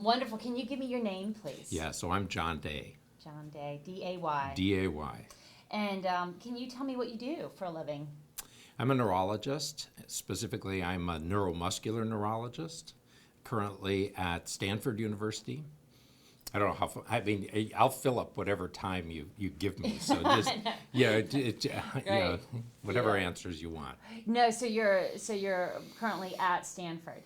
Wonderful. Can you give me your name, please? Yeah, so I'm John Day. John Day, D-A-Y. D-A-Y. And can you tell me what you do for a living? I'm a neurologist. Specifically, I'm a neuromuscular neurologist, currently at Stanford University. I don't know I mean, I'll fill up whatever time you give me. So just, Right. whatever Yeah. answers you want. No, so you're currently at Stanford.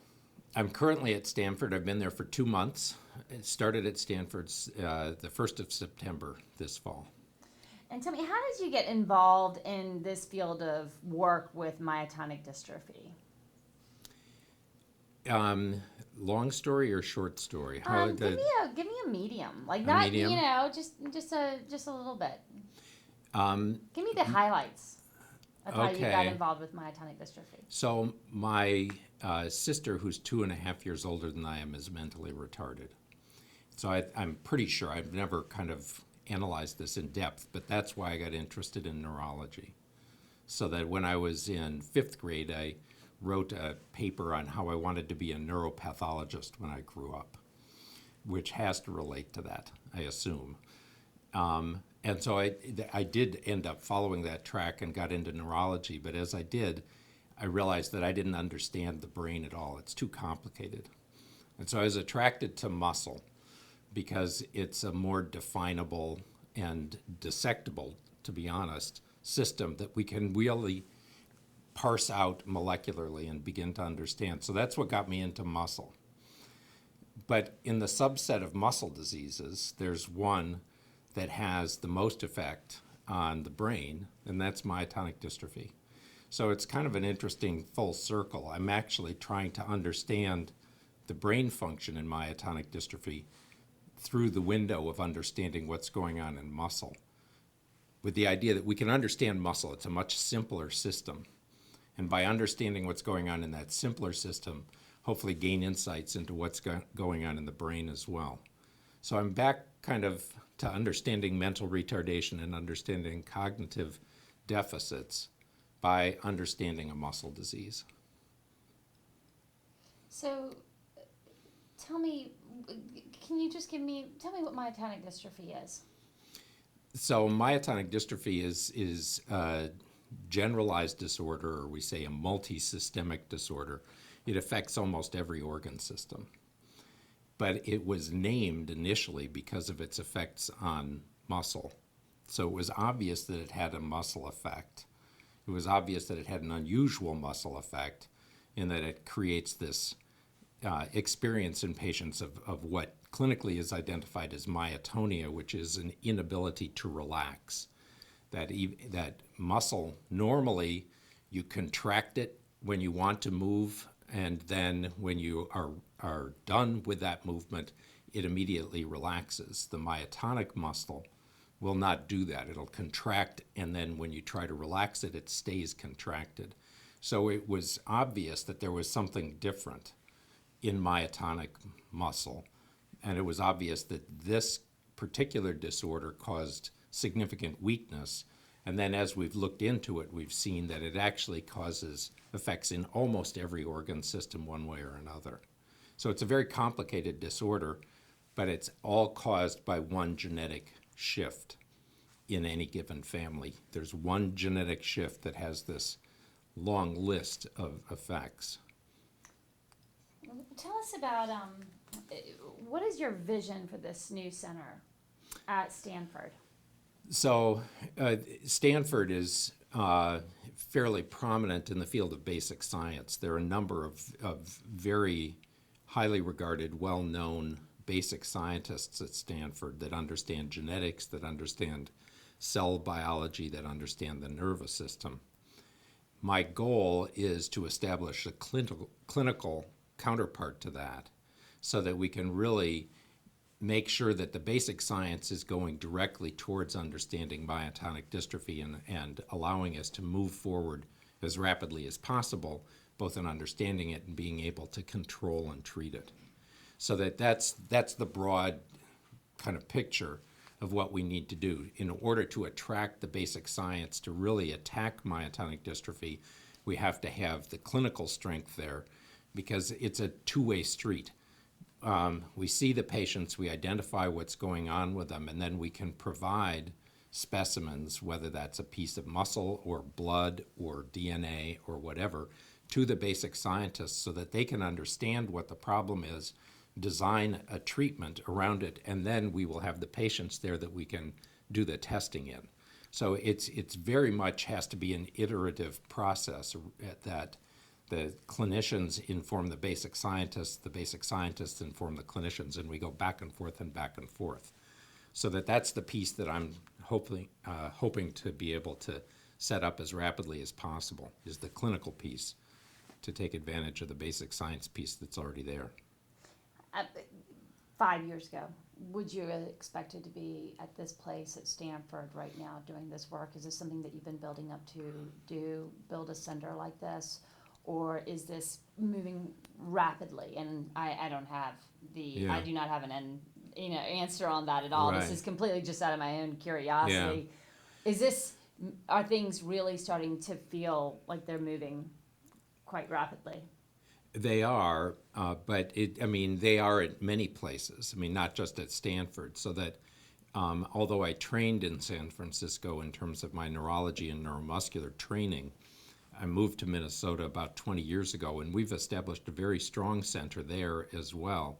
I'm currently at Stanford. I've been there for 2 months. It started at Stanford's the 1st of September this fall. And tell me, how did you get involved in this field of work with myotonic dystrophy? Long story or short story? Give me a medium, like A not medium? just a little bit. Give me the highlights of how you got Okay. involved with myotonic dystrophy. So my sister, who's 2.5 years older than I am, is mentally retarded. So I'm pretty sure I've never kind of analyzed this in depth, but that's why I got interested in neurology. So that when I was in 5th grade, I wrote a paper on how I wanted to be a neuropathologist when I grew up, which has to relate to that, I assume. And so I did end up following that track and got into neurology, but as I did, I realized that I didn't understand the brain at all. It's too complicated. And so I was attracted to muscle because it's a more definable and dissectable, to be honest, system that we can really parse out molecularly and begin to understand. So that's what got me into muscle. But in the subset of muscle diseases, there's one that has the most effect on the brain, and that's myotonic dystrophy. So it's kind of an interesting full circle. I'm actually trying to understand the brain function in myotonic dystrophy through the window of understanding what's going on in muscle, with the idea that we can understand muscle. It's a much simpler system. And by understanding what's going on in that simpler system, hopefully gain insights into what's going on in the brain as well. So I'm back kind of to understanding mental retardation and understanding cognitive deficits by understanding a muscle disease. So, tell me, tell me what myotonic dystrophy is? So myotonic dystrophy is a generalized disorder, or we say a multisystemic disorder. It affects almost every organ system. But it was named initially because of its effects on muscle. So it was obvious that it had a muscle effect. It was obvious that it had an unusual muscle effect in that it creates this experience in patients of what clinically is identified as myotonia, which is an inability to relax. That muscle, normally you contract it when you want to move, and then when you are done with that movement, it immediately relaxes. The myotonic muscle will not do that. It'll contract, and then when you try to relax it, it stays contracted. So it was obvious that there was something different in myotonic muscle, and it was obvious that this particular disorder caused significant weakness. And then as we've looked into it, we've seen that it actually causes effects in almost every organ system one way or another. So it's a very complicated disorder, but it's all caused by one genetic shift in any given family. There's one genetic shift that has this long list of effects. Tell us about what is your vision for this new center at Stanford? So Stanford is fairly prominent in the field of basic science. There are a number of very highly regarded, well-known basic scientists at Stanford that understand genetics, that understand cell biology, that understand the nervous system. My goal is to establish a clinical counterpart to that so that we can really make sure that the basic science is going directly towards understanding myotonic dystrophy and allowing us to move forward as rapidly as possible, both in understanding it and being able to control and treat it. So that's the broad kind of picture of what we need to do. In order to attract the basic science to really attack myotonic dystrophy, we have to have the clinical strength there, because it's a two-way street. we see the patients, we identify what's going on with them, and then we can provide specimens, whether that's a piece of muscle or blood or DNA or whatever, to the basic scientists so that they can understand what the problem is, design a treatment around it, and then we will have the patients there that we can do the testing in. So it's very much has to be an iterative process that the clinicians inform the basic scientists inform the clinicians, and we go back and forth and back and forth. So that's the piece that I'm hoping to be able to set up as rapidly as possible, is the clinical piece, to take advantage of the basic science piece that's already there. 5 years ago, would you have expected to be at this place at Stanford right now doing this work? Is this something that you've been building up to build a center like this? Or is this moving rapidly? And I don't have I do not have an answer on that at all. Right. This is completely just out of my own curiosity. Yeah. Are things really starting to feel like they're moving quite rapidly? They are, but they are at many places. Not just at Stanford. So that although I trained in San Francisco in terms of my neurology and neuromuscular training, I moved to Minnesota about 20 years ago, and we've established a very strong center there as well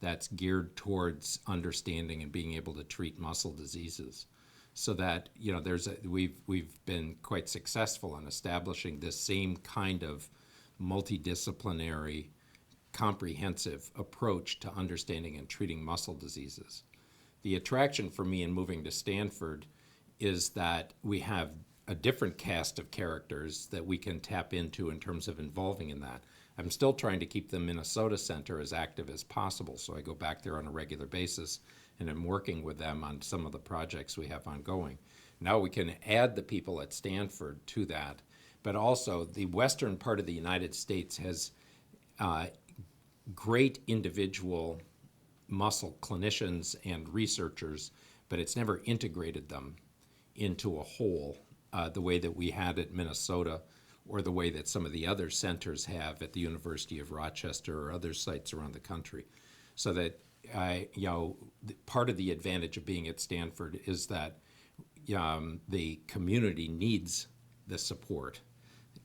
that's geared towards understanding and being able to treat muscle diseases. So that we've been quite successful in establishing this same kind of multidisciplinary, comprehensive approach to understanding and treating muscle diseases. The attraction for me in moving to Stanford is that we have a different cast of characters that we can tap into in terms of involving in that. I'm still trying to keep the Minnesota Center as active as possible, so I go back there on a regular basis and I'm working with them on some of the projects we have ongoing. Now we can add the people at Stanford to that, but also the western part of the United States has great individual muscle clinicians and researchers, but it's never integrated them into a whole the way that we had at Minnesota, or the way that some of the other centers have at the University of Rochester or other sites around the country. So that, part of the advantage of being at Stanford is that the community needs the support.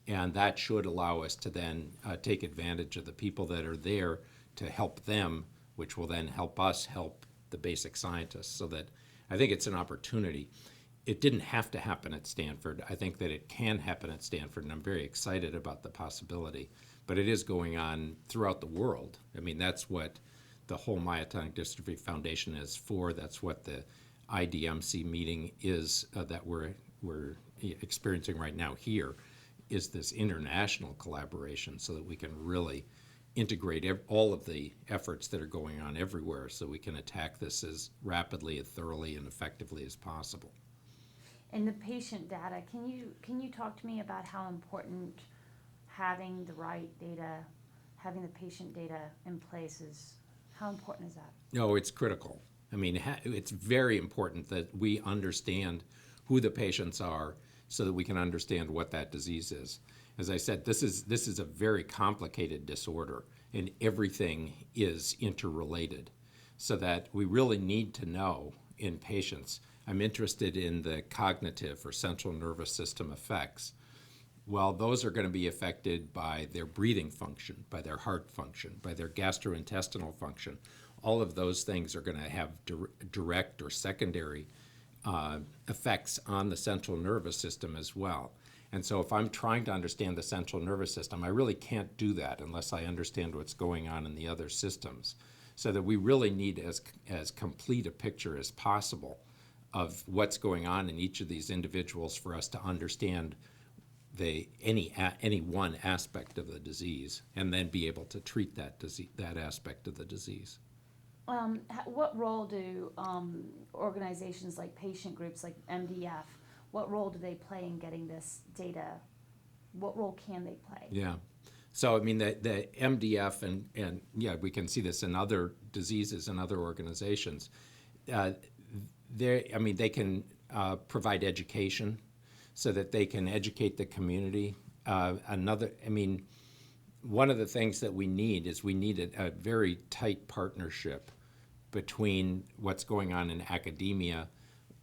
And that should allow us to then take advantage of the people that are there to help them, which will then help us help the basic scientists. So that I think it's an opportunity. It didn't have to happen at Stanford. I think that it can happen at Stanford, and I'm very excited about the possibility. But it is going on throughout the world. That's what the whole Myotonic Dystrophy Foundation is for. That's what the IDMC meeting is that we're experiencing right now here, is this international collaboration so that we can really integrate all of the efforts that are going on everywhere so we can attack this as rapidly, as thoroughly, and effectively as possible. And the patient data, can you talk to me about how important having the right data, having the patient data in place is, how important is that? No, it's critical. It's very important that we understand who the patients are so that we can understand what that disease is. As I said, this is a very complicated disorder, and everything is interrelated, so that we really need to know in patients. I'm interested in the cognitive or central nervous system effects. Well, those are going to be affected by their breathing function, by their heart function, by their gastrointestinal function. All of those things are going to have direct or secondary effects on the central nervous system as well. And so if I'm trying to understand the central nervous system, I really can't do that unless I understand what's going on in the other systems. So that we really need as complete a picture as possible of what's going on in each of these individuals for us to understand any one aspect of the disease, and then be able to treat that aspect of the disease. What role do organizations like patient groups like MDF, what role do they play in getting this data? What role can they play? Yeah. So, the MDF, and we can see this in other diseases and other organizations. They can provide education so that they can educate the community. one of the things that we need is we need a very tight partnership between what's going on in academia,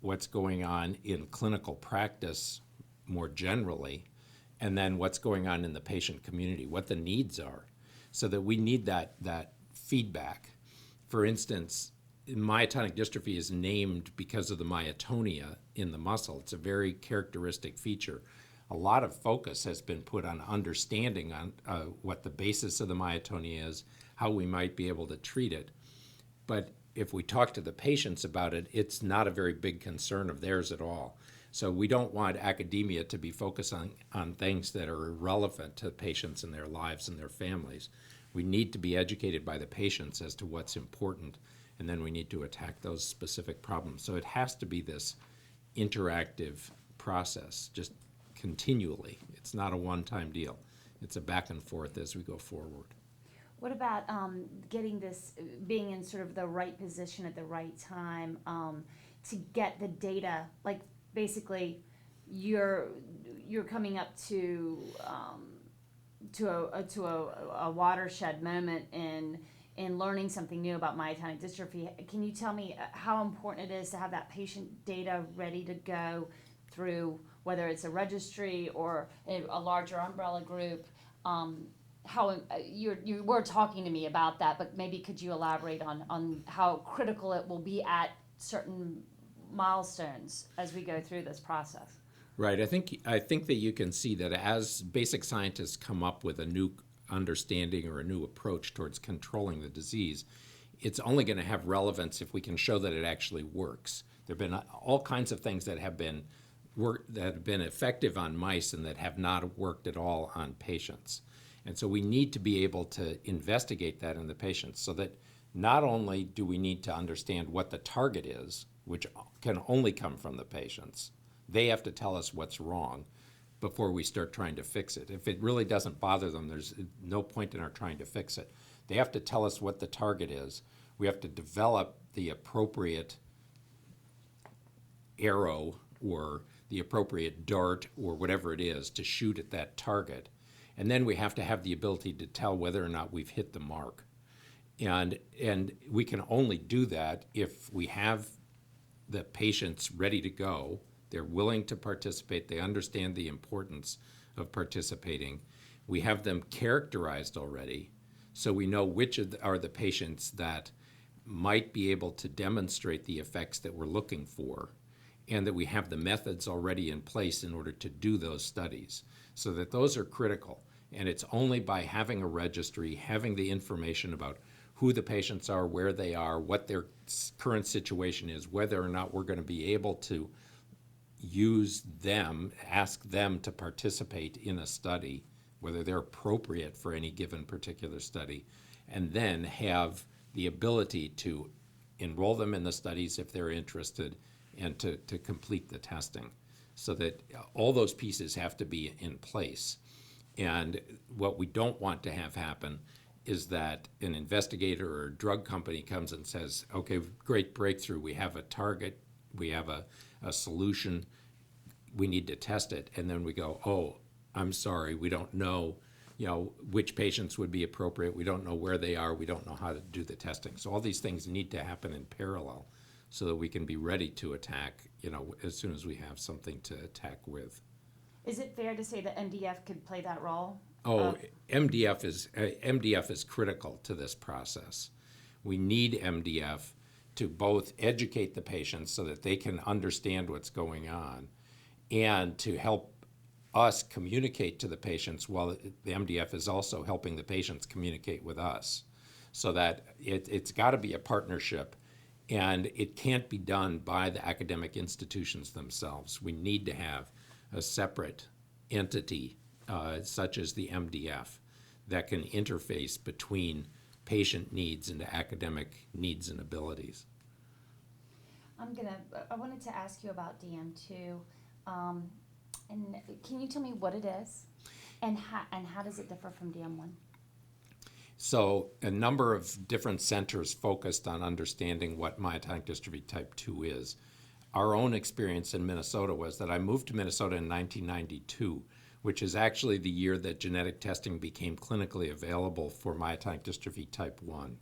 what's going on in clinical practice more generally, and then what's going on in the patient community, what the needs are, so that we need that feedback. For instance, myotonic dystrophy is named because of the myotonia in the muscle. It's a very characteristic feature. A lot of focus has been put on understanding on what the basis of the myotonia is, how we might be able to treat it. But if we talk to the patients about it, it's not a very big concern of theirs at all. So we don't want academia to be focused on things that are irrelevant to patients and their lives and their families. We need to be educated by the patients as to what's important, and then we need to attack those specific problems. So it has to be this interactive process, just continually. It's not a one-time deal. It's a back and forth as we go forward. What about getting this, being in sort of the right position at the right time to get the data? Like basically, you're coming up to a watershed moment in learning something new about myotonic dystrophy. Can you tell me how important it is to have that patient data ready to go through, whether it's a registry or a larger umbrella group? How you were talking to me about that, but maybe could you elaborate on how critical it will be at certain milestones as we go through this process? Right. I think that you can see that as basic scientists come up with a new understanding or a new approach towards controlling the disease, it's only going to have relevance if we can show that it actually works. There have been all kinds of things that have been effective on mice and that have not worked at all on patients. And so we need to be able to investigate that in the patients, so that not only do we need to understand what the target is, which can only come from the patients. They have to tell us what's wrong before we start trying to fix it. If it really doesn't bother them, there's no point in our trying to fix it. They have to tell us what the target is. We have to develop the appropriate arrow or the appropriate dart or whatever it is to shoot at that target. And then we have to have the ability to tell whether or not we've hit the mark. And we can only do that if we have the patients ready to go. They're willing to participate. They understand the importance of participating. We have them characterized already, so we know which are the patients that might be able to demonstrate the effects that we're looking for, and that we have the methods already in place in order to do those studies, so that those are critical. And it's only by having a registry, having the information about who the patients are, where they are, what their current situation is, whether or not we're going to be able to use them, ask them to participate in a study, whether they're appropriate for any given particular study, and then have the ability to enroll them in the studies if they're interested, and to complete the testing. So that all those pieces have to be in place. And what we don't want to have happen is that an investigator or a drug company comes and says, okay, great breakthrough, we have a target, we have a solution, we need to test it, and then we go, oh, I'm sorry, we don't know, which patients would be appropriate, we don't know where they are, we don't know how to do the testing. So all these things need to happen in parallel so that we can be ready to attack, as soon as we have something to attack with. Is it fair to say that MDF could play that role? Oh, MDF is critical to this process. We need MDF to both educate the patients so that they can understand what's going on, and to help us communicate to the patients while the MDF is also helping the patients communicate with us. So that it's got to be a partnership, and it can't be done by the academic institutions themselves. We need to have a separate entity, such as the MDF, that can interface between patient needs and academic needs and abilities. I wanted to ask you about DM2, and can you tell me what it is, and how does it differ from DM1? So a number of different centers focused on understanding what myotonic dystrophy type 2 is. Our own experience in Minnesota was that I moved to Minnesota in 1992 which is actually the year that genetic testing became clinically available for myotonic dystrophy type 1.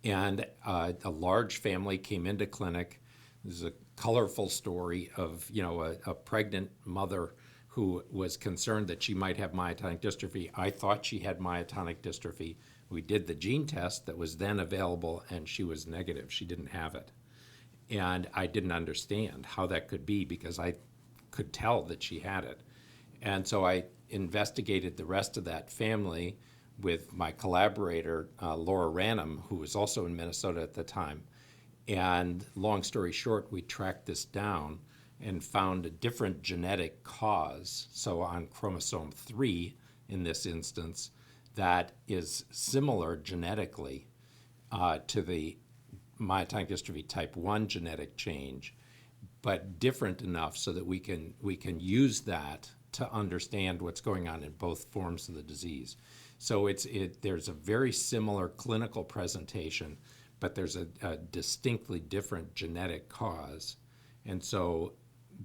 And a large family came into clinic. This is a colorful story of, a pregnant mother who was concerned that she might have myotonic dystrophy. I thought she had myotonic dystrophy. We did the gene test that was then available, and she was negative. She didn't have it. And I didn't understand how that could be because I could tell that she had it. And so I investigated the rest of that family with my collaborator, Laura Ranum, who was also in Minnesota at the time. And long story short, we tracked this down and found a different genetic cause. So on chromosome 3, in this instance, that is similar genetically to the myotonic dystrophy type 1 genetic change, but different enough so that we can use that to understand what's going on in both forms of the disease. So there's a very similar clinical presentation, but there's a distinctly different genetic cause. And so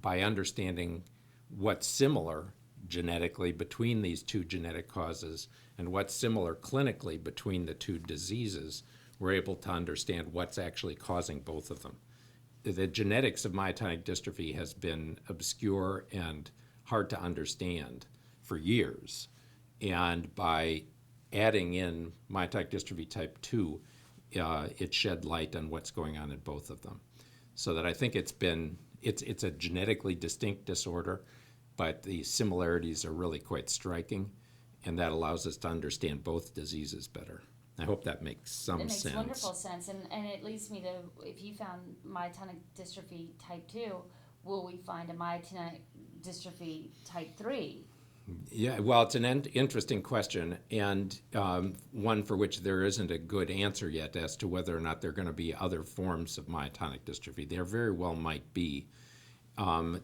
by understanding what's similar genetically between these two genetic causes and what's similar clinically between the two diseases, we're able to understand what's actually causing both of them. The genetics of myotonic dystrophy has been obscure and hard to understand for years. And by adding in myotonic dystrophy type 2, it shed light on what's going on in both of them. So that I think it's a genetically distinct disorder, but the similarities are really quite striking, and that allows us to understand both diseases better. I hope that makes some sense. It makes wonderful sense, and it leads me to, if you found myotonic dystrophy type 2, will we find a myotonic dystrophy type 3? Yeah, well, it's an interesting question, and one for which there isn't a good answer yet as to whether or not there are going to be other forms of myotonic dystrophy. There very well might be.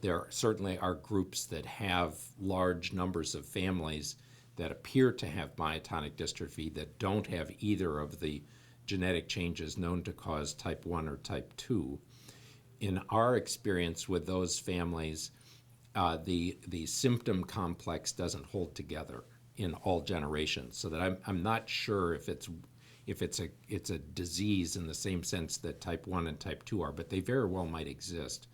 There certainly are groups that have large numbers of families that appear to have myotonic dystrophy that don't have either of the genetic changes known to cause type 1 or type 2. In our experience with those families, the symptom complex doesn't hold together in all generations, so that I'm not sure if it's a disease in the same sense that type 1 and type 2 are, but they very well might exist,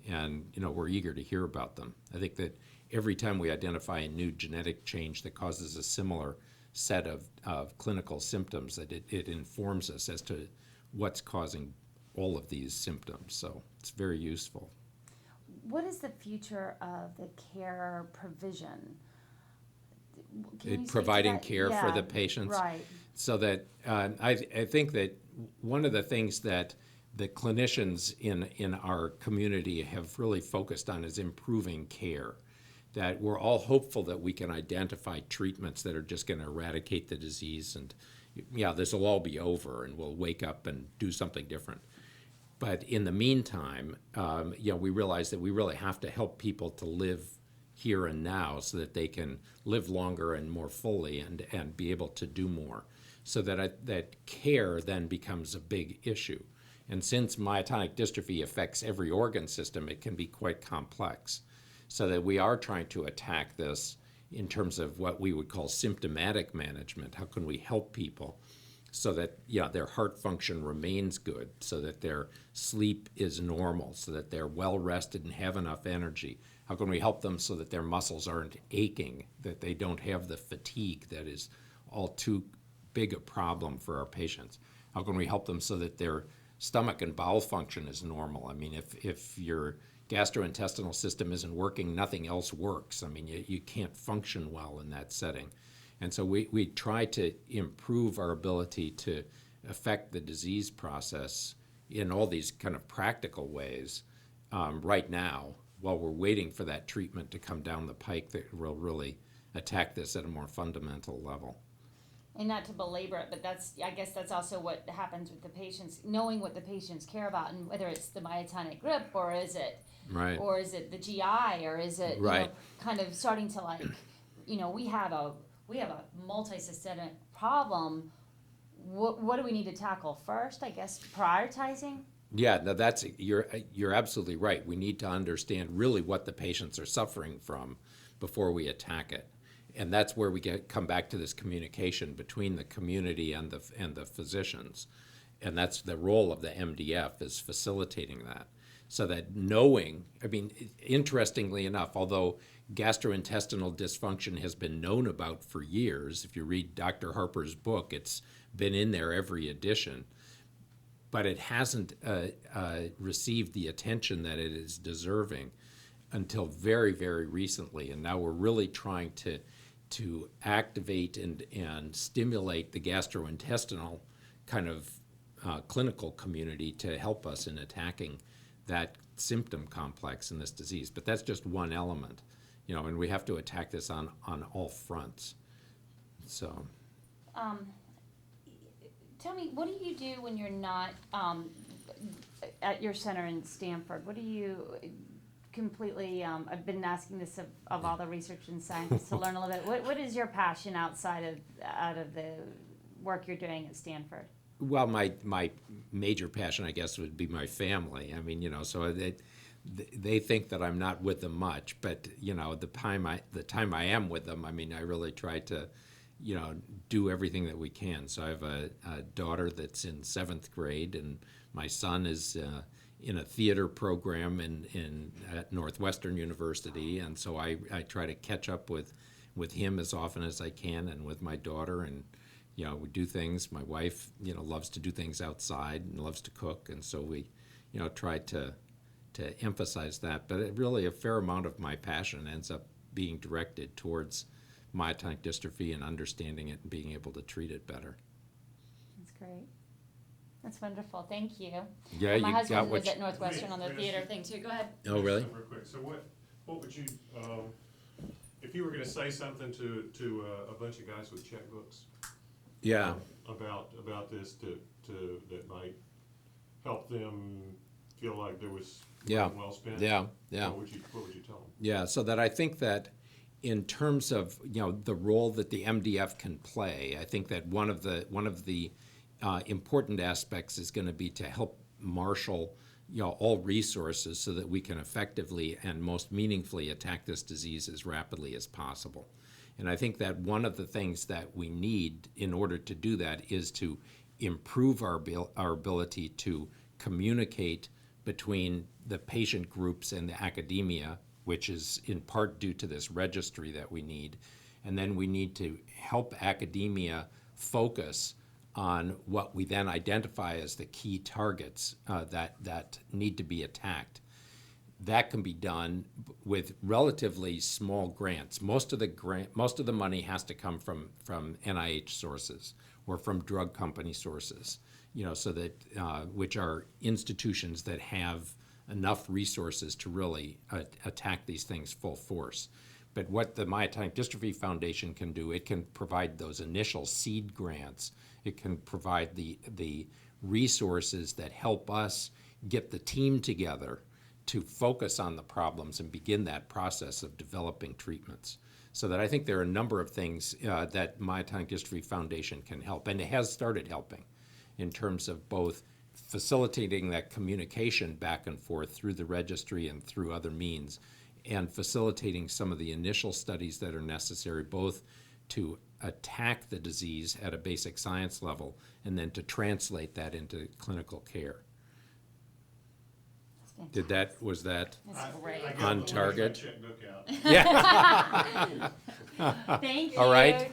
and we're eager to hear about them. I think that every time we identify a new genetic change that causes a similar set of clinical symptoms, that it informs us as to what's causing all of these symptoms. So it's very useful. What is the future of the care provision? Providing care for the patients? Right. So that I think that one of the things that the clinicians in our community have really focused on is improving care. That we're all hopeful that we can identify treatments that are just going to eradicate the disease, and this will all be over and we'll wake up and do something different. But in the meantime, we realize that we really have to help people to live here and now so that they can live longer and more fully and be able to do more. So that care then becomes a big issue. And since myotonic dystrophy affects every organ system, it can be quite complex. So that we are trying to attack this in terms of what we would call symptomatic management. How can we help people so that their heart function remains good, so that their sleep is normal, so that they're well rested and have enough energy? How can we help them so that their muscles aren't aching, that they don't have the fatigue that is all too big a problem for our patients? How can we help them so that their stomach and bowel function is normal? I mean, if your gastrointestinal system isn't working, nothing else works. I mean, you can't function well in that setting. And so we try to improve our ability to affect the disease process in all these kind of practical ways right now, while we're waiting for that treatment to come down the pike that will really attack this at a more fundamental level. And not to belabor it, but I guess that's also what happens with the patients, knowing what the patients care about, and whether it's the myotonic grip, or is it, right, or is it the GI, or is it right, kind of starting to we have a multi-systemic problem. What do we need to tackle first? I guess prioritizing. Yeah, no, you're absolutely right. We need to understand really what the patients are suffering from before we attack it. And that's where we come back to this communication between the community and the physicians. And that's the role of the MDF, is facilitating that. So that knowing, I mean, interestingly enough, although gastrointestinal dysfunction has been known about for years, if you read Dr. Harper's book, it's been in there every edition, but it hasn't received the attention that it is deserving until very, very recently. And now we're really trying to activate and stimulate the gastrointestinal kind of clinical community to help us in attacking that symptom complex in this disease. But that's just one element, and we have to attack this on all fronts. So. Tell me, what do you do when you're not at your center in Stanford? What do you completely, I've been asking this of all the research and scientists to learn a little bit. What is your passion out of the work you're doing at Stanford? Well, my major passion, I guess, would be my family. I mean, so they think that I'm not with them much, but the time I am with them, I mean, I really try to, do everything that we can. So I have a daughter that's in 7th grade, and my son is in a theater program at Northwestern University, and so I try to catch up with him as often as I can, and with my daughter, and we do things. My wife, loves to do things outside and loves to cook, and so we, try to emphasize that. But really, a fair amount of my passion ends up being directed towards myotonic dystrophy and understanding it and being able to treat it better. That's great. That's wonderful. Thank you. Yeah, my you husband got was what at Northwestern on the theater thing too. Go ahead. Oh, really? Real quick. So what would you, if you were going to say something to a bunch of guys with checkbooks? Yeah. About this that might help them feel like there was money well spent. Yeah. What would you tell them? Yeah. So that I think that in terms of the role that the MDF can play, I think that one of the important aspects is going to be to help marshal all resources so that we can effectively and most meaningfully attack this disease as rapidly as possible. And I think that one of the things that we need in order to do that is to improve our ability to communicate between the patient groups and the academia, which is in part due to this registry that we need. And then we need to help academia focus on what we then identify as the key targets that need to be attacked. That can be done with relatively small grants. Most of the money has to come from NIH sources or from drug company sources, so that which are institutions that have enough resources to really attack these things full force. But what the Myotonic Dystrophy Foundation can do, it can provide those initial seed grants. It can provide the resources that help us get the team together to focus on the problems and begin that process of developing treatments. So that I think there are a number of things that Myotonic Dystrophy Foundation can help, and it has started helping in terms of both facilitating that communication back and forth through the registry and through other means, and facilitating some of the initial studies that are necessary both to attack the disease at a basic science level and then to translate that into clinical care. Was that That's great. on target? Checkbook out. Yeah. Thank you. All right.